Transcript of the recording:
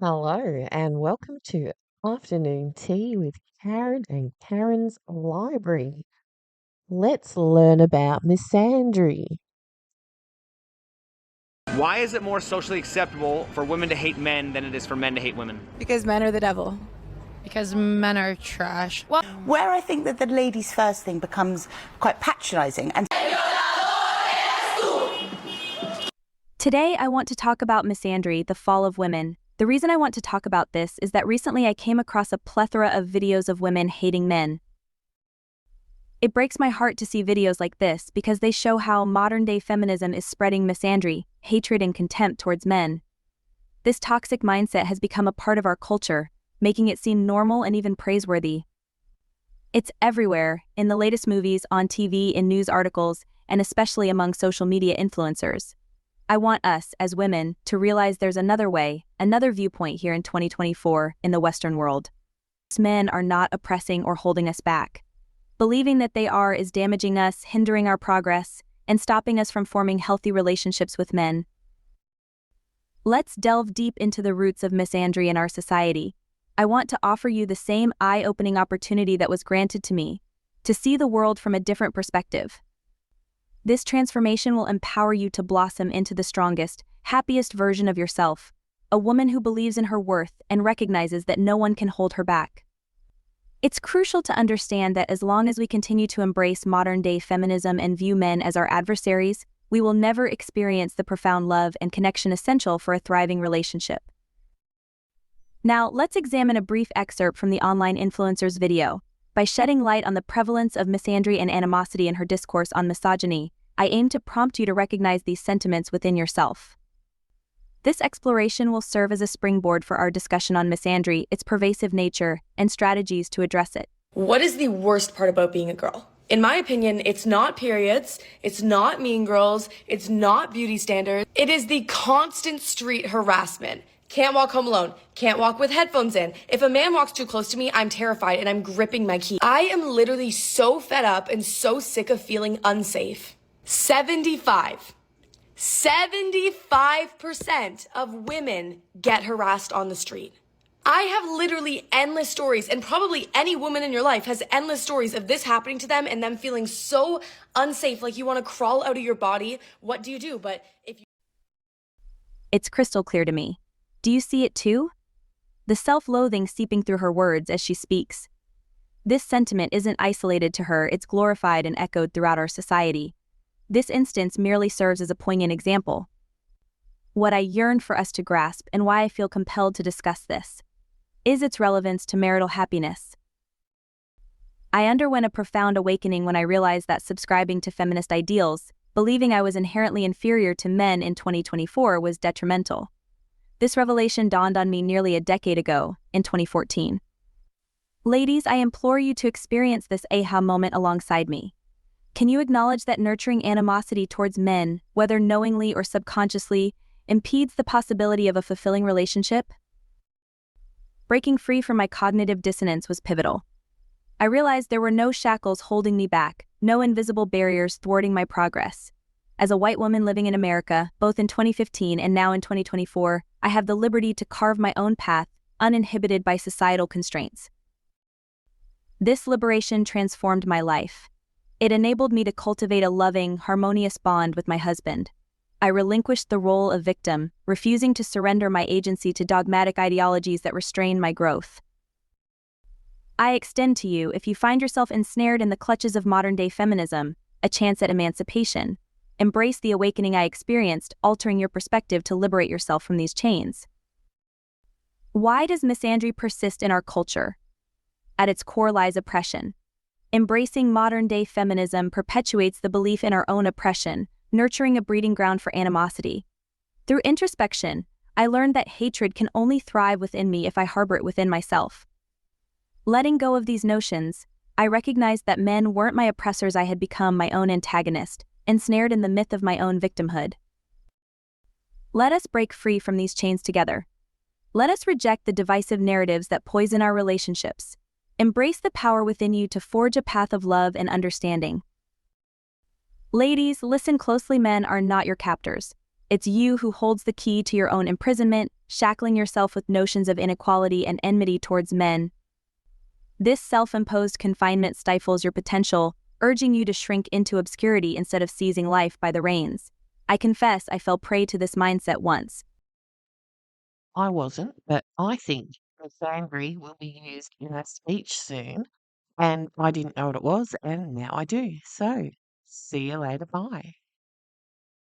Hello, and welcome to Afternoon Tea with Karen and Karen's Library. Let's learn about Misandry. Why is it more socially acceptable for women to hate men than it is for men to hate women? Because men are the devil. Because men are trash. Well, where I think that the ladies first thing becomes quite patronising and Today, I want to talk about Misandry, the fall of women. The reason I want to talk about this is that recently I came across a plethora of videos of women hating men. It breaks my heart to see videos like this because they show how modern-day feminism is spreading misandry, hatred and contempt towards men. This toxic mindset has become a part of our culture, making it seem normal and even praiseworthy. It's everywhere, in the latest movies, on TV, in news articles, and especially among social media influencers. I want us, as women, to realize there's another way, another viewpoint here in 2024 in the Western world. Men are not oppressing or holding us back. Believing that they are is damaging us, hindering our progress, and stopping us from forming healthy relationships with men. Let's delve deep into the roots of misandry in our society. I want to offer you the same eye-opening opportunity that was granted to me, to see the world from a different perspective. This transformation will empower you to blossom into the strongest, happiest version of yourself, a woman who believes in her worth and recognizes that no one can hold her back. It's crucial to understand that as long as we continue to embrace modern-day feminism and view men as our adversaries, we will never experience the profound love and connection essential for a thriving relationship. Now, let's examine a brief excerpt from the online influencer's video. By shedding light on the prevalence of misandry and animosity in her discourse on misogyny, I aim to prompt you to recognize these sentiments within yourself. This exploration will serve as a springboard for our discussion on misandry, its pervasive nature, and strategies to address it. What is the worst part about being a girl? In my opinion, it's not periods, it's not mean girls, it's not beauty standards. It is the constant street harassment. Can't walk home alone, can't walk with headphones in. If a man walks too close to me, I'm terrified and I'm gripping my key. I am literally so fed up and so sick of feeling unsafe. 75% of women get harassed on the street. I have literally endless stories, and probably any woman in your life has endless stories of this happening to them and them feeling so unsafe, like you want to crawl out of your body. What do you do? It's crystal clear to me. Do you see it too? The self-loathing seeping through her words as she speaks. This sentiment isn't isolated to her, it's glorified and echoed throughout our society. This instance merely serves as a poignant example. What I yearn for us to grasp and why I feel compelled to discuss this is its relevance to marital happiness. I underwent a profound awakening when I realized that subscribing to feminist ideals, believing I was inherently inferior to men in 2024 was detrimental. This revelation dawned on me nearly a decade ago, in 2014. Ladies, I implore you to experience this aha moment alongside me. Can you acknowledge that nurturing animosity towards men, whether knowingly or subconsciously, impedes the possibility of a fulfilling relationship? Breaking free from my cognitive dissonance was pivotal. I realized there were no shackles holding me back, no invisible barriers thwarting my progress. As a white woman living in America, both in 2015 and now in 2024, I have the liberty to carve my own path, uninhibited by societal constraints. This liberation transformed my life. It enabled me to cultivate a loving, harmonious bond with my husband. I relinquished the role of victim, refusing to surrender my agency to dogmatic ideologies that restrain my growth. I extend to you, if you find yourself ensnared in the clutches of modern-day feminism, a chance at emancipation. Embrace the awakening I experienced, altering your perspective to liberate yourself from these chains. Why does misandry persist in our culture? At its core lies oppression. Embracing modern-day feminism perpetuates the belief in our own oppression, nurturing a breeding ground for animosity. Through introspection, I learned that hatred can only thrive within me if I harbor it within myself. Letting go of these notions, I recognized that men weren't my oppressors. I had become my own antagonist, ensnared in the myth of my own victimhood. Let us break free from these chains together. Let us reject the divisive narratives that poison our relationships. Embrace the power within you to forge a path of love and understanding. Ladies, listen closely. Men are not your captors. It's you who holds the key to your own imprisonment, shackling yourself with notions of inequality and enmity towards men. This self-imposed confinement stifles your potential, urging you to shrink into obscurity instead of seizing life by the reins. I confess I fell prey to this mindset once. I wasn't, but I think Misandry will be used in a speech soon, and I didn't know what it was, and now I do. So, see you later. Bye.